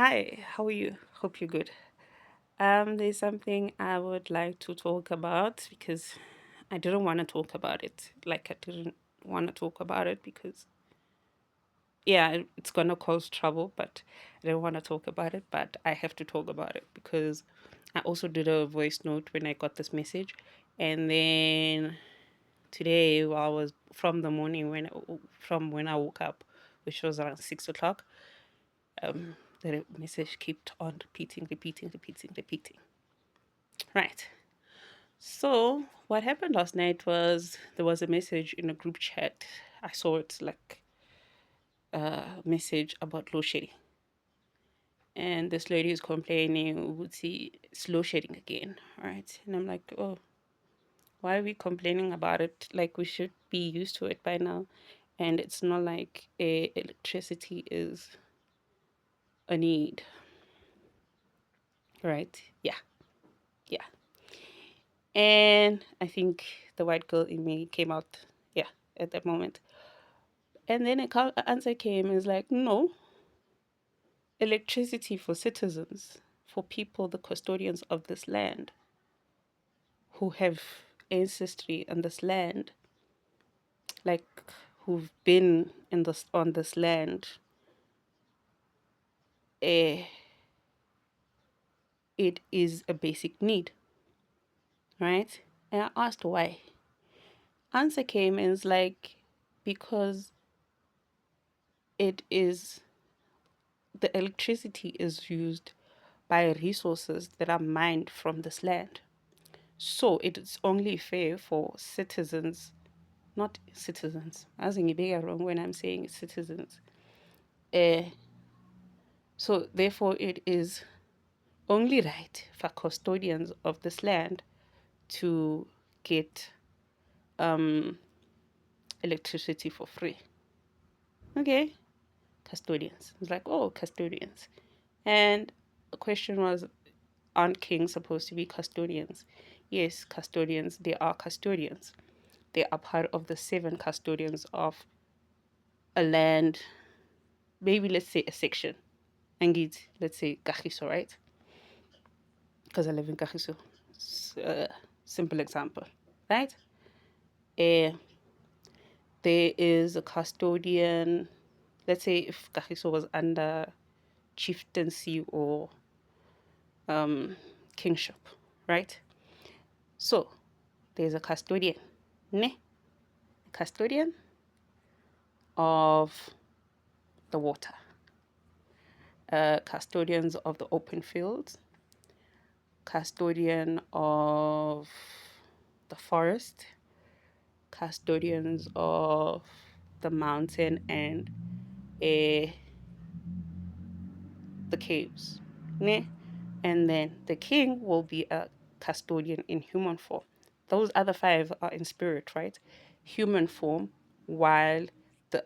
Hi, how are you? Hope you're good. There's something I would like to talk about because I didn't want to talk about it. Like I didn't want to talk about it because it's gonna cause trouble, but I didn't want to talk about it, but I have to talk about it because I also did a voice note when I got this message. And then today while I was from the morning from when I woke up, which was around 6 o'clock, the message kept on repeating. Right. So what happened last night was there was a message in a group chat. I saw it like a message about load shedding. And this lady is complaining, would see it's load shedding again, right? And I'm like, oh, why are we complaining about it? Like we should be used to it by now. And it's not like electricity is a need, right? Yeah. And I think the white girl in me came out, yeah, at that moment. And then answer came is like, no, electricity for citizens, for people, the custodians of this land, who have ancestry on this land, like who've been in this on this land. eh, it is a basic need, right? And I asked why. Answer came and is like, because it is the electricity is used by resources that are mined from this land. So it is only fair for citizens, not citizens. As in wrong when I'm saying citizens. Uh, so therefore, it is only right for custodians of this land to get um, electricity for free. Okay, custodians. It's like, oh, custodians. And the question was, aren't kings supposed to be custodians? Yes, custodians, they are custodians. They are part of the seven custodians of a land, maybe let's say a section. And let's say Kagiso, right? Because I live in Kagiso. Simple example, right? Uh, there is a custodian. Let's say if Kagiso was under chieftaincy or kingship, right? So there's a custodian, ne? Custodian of the water, custodians of the open fields, custodian of the forest, custodians of the mountain and uh, the caves. Ne? And then the king will be a custodian in human form. Those other five are in spirit, right? Human form, while the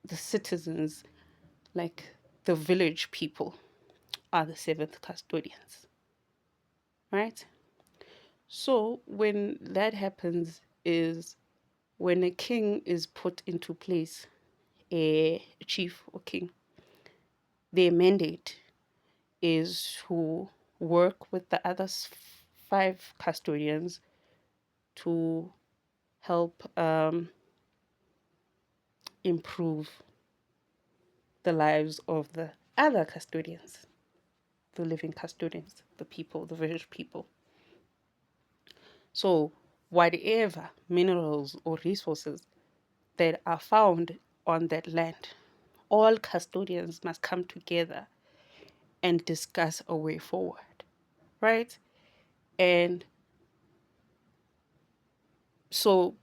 the citizens, like the village people, are the seventh custodians, right? So when that happens is when a king is put into place, a chief or king, their mandate is to work with the other five custodians to help improve the lives of the other custodians, the living custodians, the people, the village people. So, whatever minerals or resources that are found on that land, all custodians must come together and discuss a way forward, right? And so,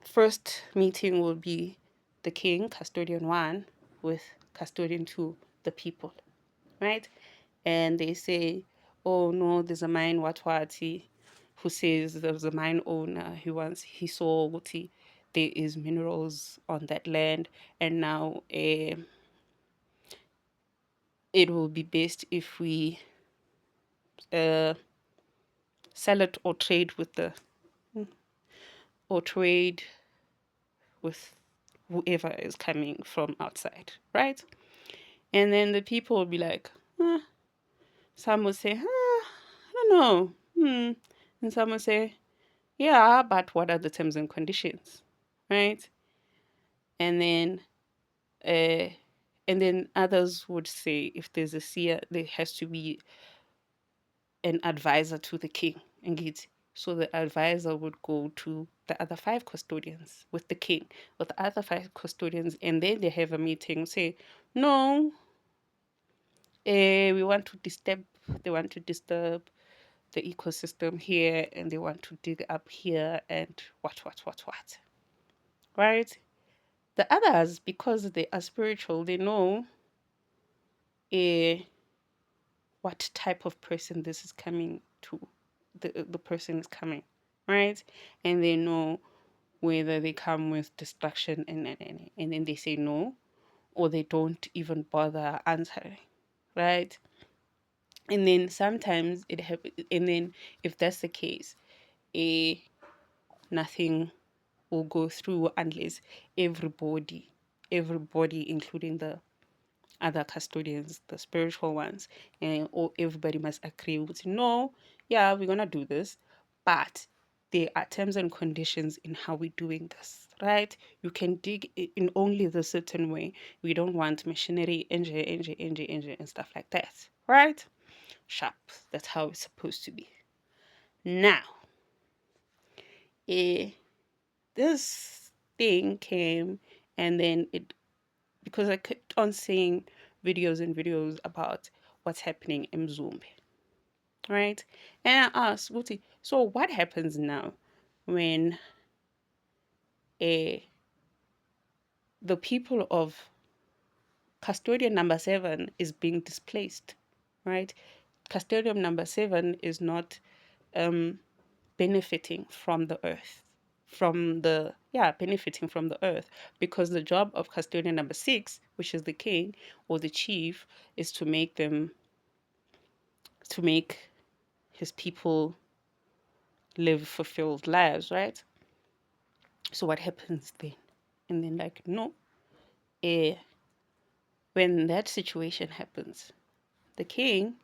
first meeting will be the king, custodian one, with custodian two, the people, right? And they say, oh no, there's a mine, Watwati, who says there's a mine owner who wants, he saw Wuti, there is minerals on that land, and now it will be best if we uh, sell it or trade with whoever is coming from outside, right? And then the people will be like, Uh, some would say, I don't know. And some would say, yeah, but what are the terms and conditions? Right? And then uh and then others would say if there's a seer, there has to be an advisor to the king. And get so the advisor would go to the other five custodians with the king, with the other five custodians, and then they have a meeting, say, no, we want to disturb, they want to disturb the ecosystem here, and they want to dig up here, and what, right? The others, because they are spiritual, they know eh, what type of person this is coming to, the person is coming, right? And they know whether they come with destruction, and then they say no, or they don't even bother answering, right? And then sometimes it happens, and then if that's the case, eh, nothing will go through unless everybody, including the other custodians, the spiritual ones, and all, everybody must agree with, no, yeah, we're gonna do this, but there are terms and conditions in how we're doing this, right? You can dig in only the certain way. We don't want machinery, and stuff like that, right? Sharp. That's how it's supposed to be. Now, eh, this thing came, and then it, because I kept on seeing videos and videos about what's happening in Mzumbe, right? And I asked, Wuti, so what happens now when a the people of custodian number 7 is being displaced, right? Custodian number 7 is not um, benefiting from the earth, from the, yeah, benefiting from the earth, because the job of custodian number 6, which is the king or the chief, is to make his people live fulfilled lives, right? So what happens then? And then, like, no, eh, when that situation happens, the king,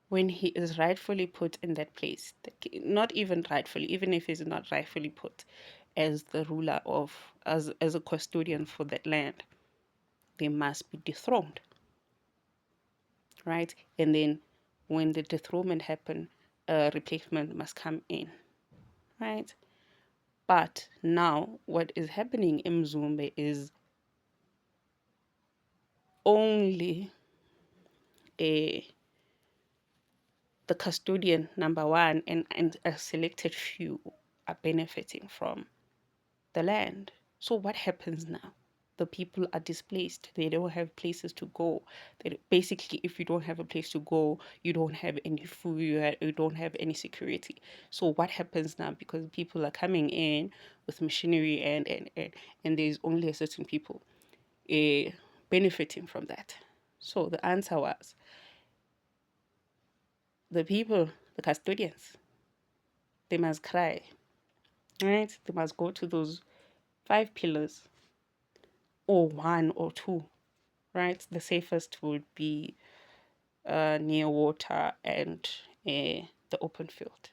when he is rightfully put in that place, not even rightfully, even if he's not rightfully put as the ruler of, as a custodian for that land, they must be dethroned, right? And then when the dethronement happen, a replacement must come in, right? But now what is happening in Mzumbe is only a the custodian number 1 and a selected few are benefiting from the land. So what happens now? The people are displaced. They don't have places to go. Basically, if you don't have a place to go, you don't have any food, you don't have any security. So what happens now? Because people are coming in with machinery, and there's only a certain people uh, benefiting from that. So the answer was the people, the custodians, they must cry, right? They must go to those 5 pillars, or one or two, right? The safest would be near water and the open field.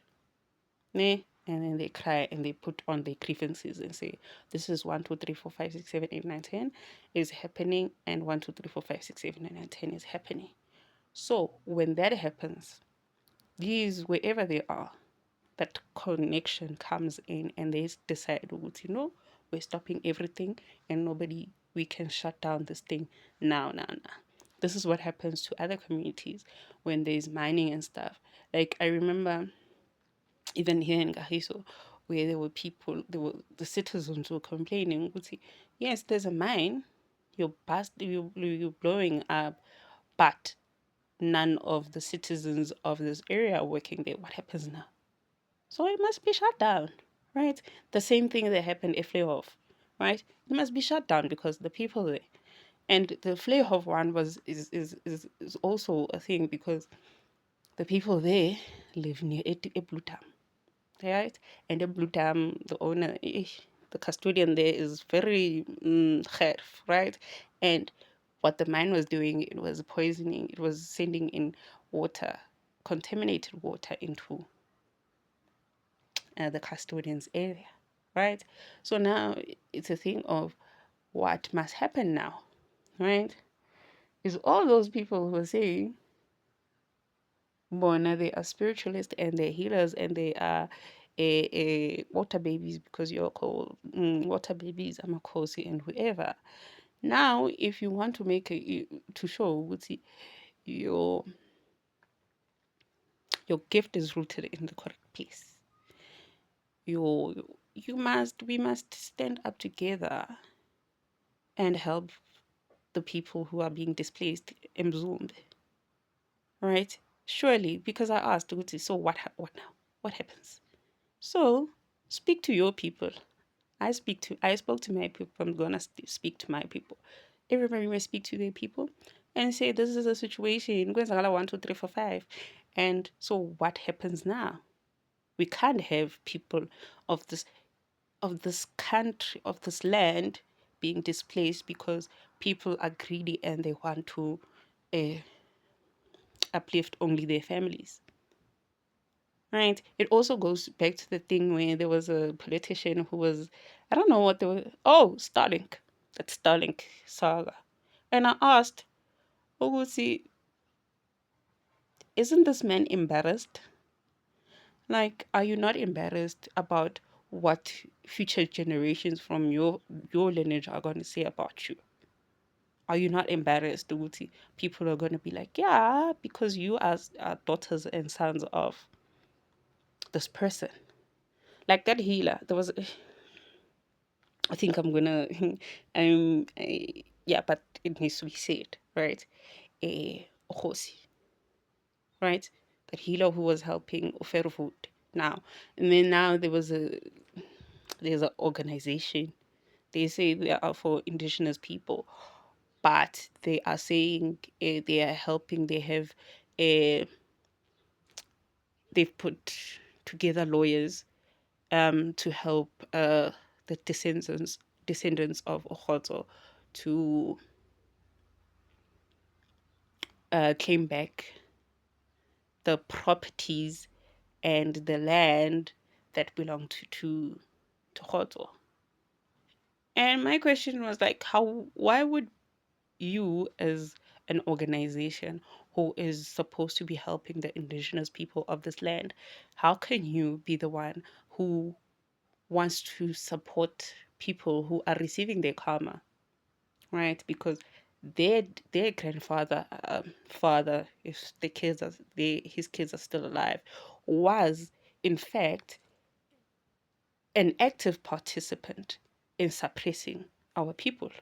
Ne? And then they cry and they put on their grievances and say, this is 1, 2, 3, 4, 5, 6, 7, 8, 9, 10 is happening, and 1, 2, 3, 4, 5, 6, 7, 8, 9, 10 is happening. So when that happens, these, wherever they are, that connection comes in, and they decide, we're stopping everything, and nobody, we can shut down this thing now. This is what happens to other communities when there's mining and stuff. Like, I remember even here in Gahiso, where there were people, the citizens were complaining, would say, yes, there's a mine, you're blowing up, but none of the citizens of this area are working there. What happens now? So it must be shut down, right? The same thing that happened at Flayhoff, right? It must be shut down because the people there. And the Flayhoff one is also a thing because the people there live near a Blue Dam, right? And the Blue Dam, the owner, the custodian there is very right? And What the mine was doing, it was poisoning, it was sending in water, contaminated water into the custodians area, right? So now it's a thing of what must happen now, right? Is all those people who are saying, Bona, they are spiritualists and they're healers and they are a water babies because you're called water babies, Amakosi and whoever. Now, if you want to make to show, would see your your gift is rooted in the correct place. We must stand up together and help the people who are being displaced in Mzumbe, right? Surely, because I asked, so what now? What happens? So speak to your people. I spoke to my people. I'm gonna speak to my people. Everybody must speak to their people and say this is a situation. 1, 2, 3, 4, 5. And so what happens now? We can't have people of this country, of this land, being displaced because people are greedy and they want to uh, uplift only their families. Right. It also goes back to the thing where there was a politician who was, I don't know what they were. Oh, Starlink. That Starlink saga. And I asked, Ogusi, isn't this man embarrassed? Like, are you not embarrassed about what future generations from your lineage are going to say about you? Are you not embarrassed, Uguti? People are going to be like, yeah, because you are daughters and sons of this person. Like that healer, there was I think I'm gonna, yeah, but it needs to be said, right? A Ohosi, right? That healer who was helping Oferwood now, and then now there's an organization. They say they are for indigenous people, but they are saying they are helping. They've put together lawyers to help the descendants of Ohoto to claim back the properties and the land that belonged to Hoto. And my question was like, why would you, as an organization who is supposed to be helping the indigenous people of this land, how can you be the one who wants to support people who are receiving their karma, right? Because their grandfather, father, if the kids are his kids are still alive, was in fact an active participant in suppressing our people,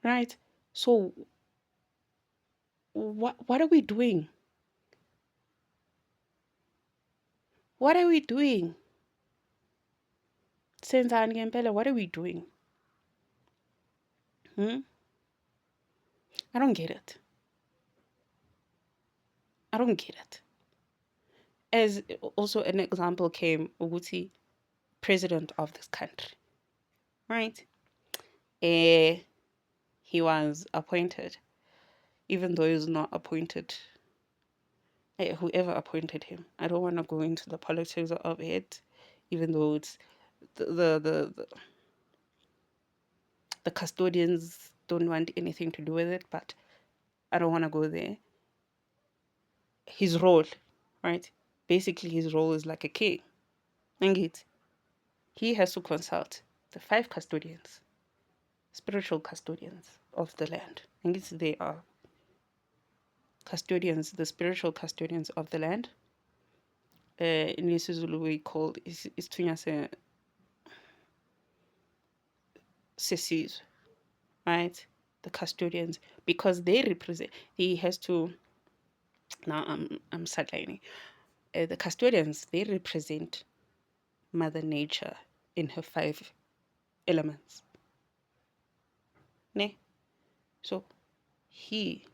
right? So what are we doing? What are we doing? Senzani Ngempela, what are we doing? Hmm? I don't get it. I don't get it. As also an example came, Uguti, president of this country, right? Eh, he was appointed, even though he's not appointed. Whoever appointed him, I don't want to go into the politics of it, even though it's the custodians don't want anything to do with it, but I don't want to go there. His role, right? Basically, his role is like a king. And he has to consult the 5 custodians, spiritual custodians of the land. And they are custodians, the spiritual custodians of the land. In isiZulu we call isithunywa sesizwe, right? The custodians, because they represent. He has to. Now I'm sidelining. The custodians, they represent Mother Nature in her 5 elements. Ne? So he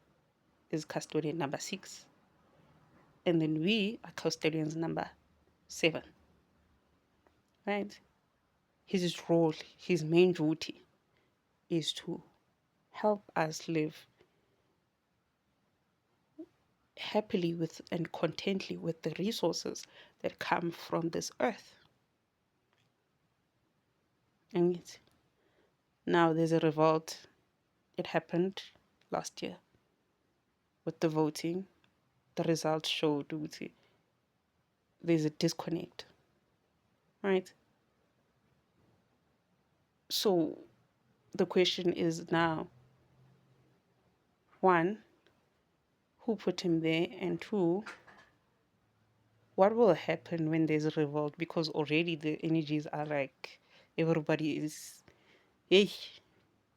is custodian number 6, and then we are custodians number 7, right? His role, his main duty is to help us live happily with and contently with the resources that come from this earth. And now there's a revolt. It happened last year with the voting. The results showed there's a disconnect, right? So the question is now, one, who put him there, and two, what will happen when there's a revolt? Because already the energies are like everybody is, hey,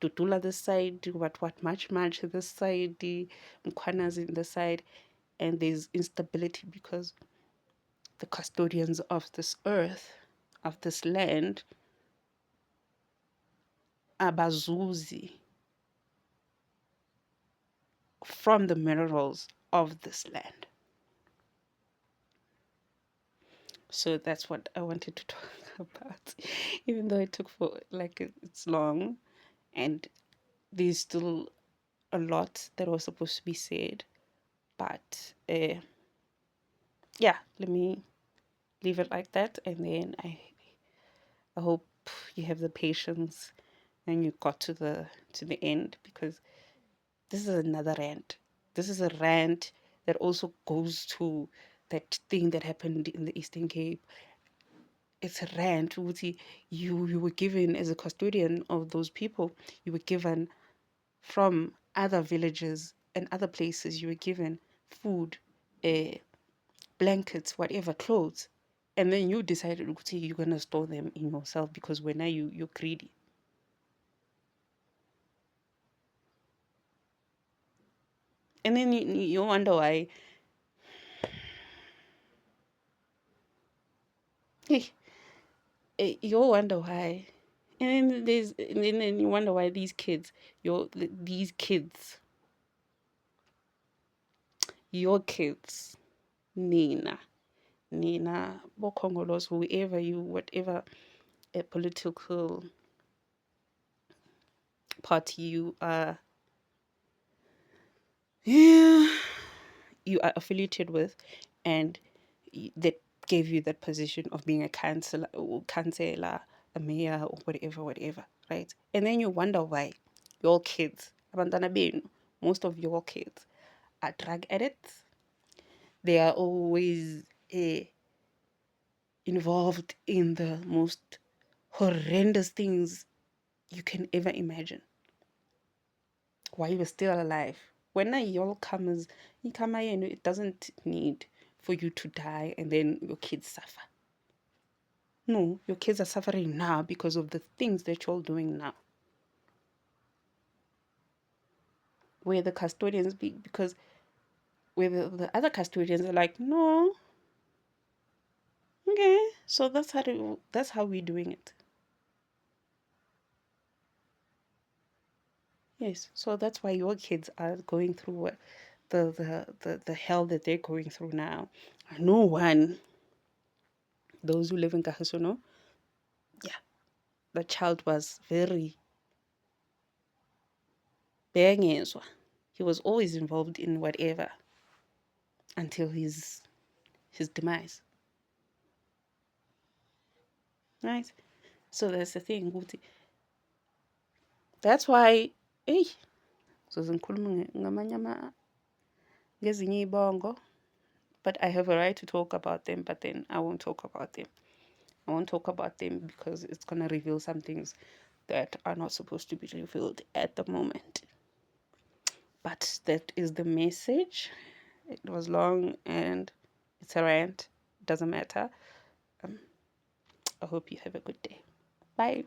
Tutula this side, what much this side, Mkwana's in the side, and there's instability because the custodians of this earth, of this land, are bazuzi from the minerals of this land. So that's what I wanted to talk about, even though it took for like it's long, and there's still a lot that was supposed to be said, but yeah, let me leave it like that, and then I hope you have the patience and you got to the end, because this is another rant. This is a rant that also goes to that thing that happened in the Eastern Cape. It's a rant. You were given, as a custodian of those people, you were given from other villages and other places, you were given food, uh, blankets, whatever, clothes, and then you decided you're gonna store them in yourself because when now you're greedy. And then you wonder why. You wonder why. And then you wonder why these kids, these kids, your kids, Nina, Bokongolos, whoever you, whatever political party you are, yeah, you are affiliated with, and that gave you that position of being a counselor, a mayor, or whatever, right? And then you wonder why your kids, abantwana benu, most of your kids are drug addicts. They are always involved in the most horrendous things you can ever imagine. While you're still alive. When y'all comes, it doesn't need for you to die and then your kids suffer. No, your kids are suffering now because of the things that you're doing now. Where the custodians be, because where the other custodians are like, no, okay, so that's how we're doing it. Yes, so that's why your kids are going through what the hell that they're going through now. No one, those who live in Kahisono, yeah, the child was very banging. He was always involved in whatever until his demise. Right? So that's the thing. That's why, hey, ngezinye ibongo, but I have a right to talk about them, but then I won't talk about them. I won't talk about them because it's going to reveal some things that are not supposed to be revealed at the moment. But that is the message. It was long and it's a rant. It doesn't matter. I hope you have a good day. Bye.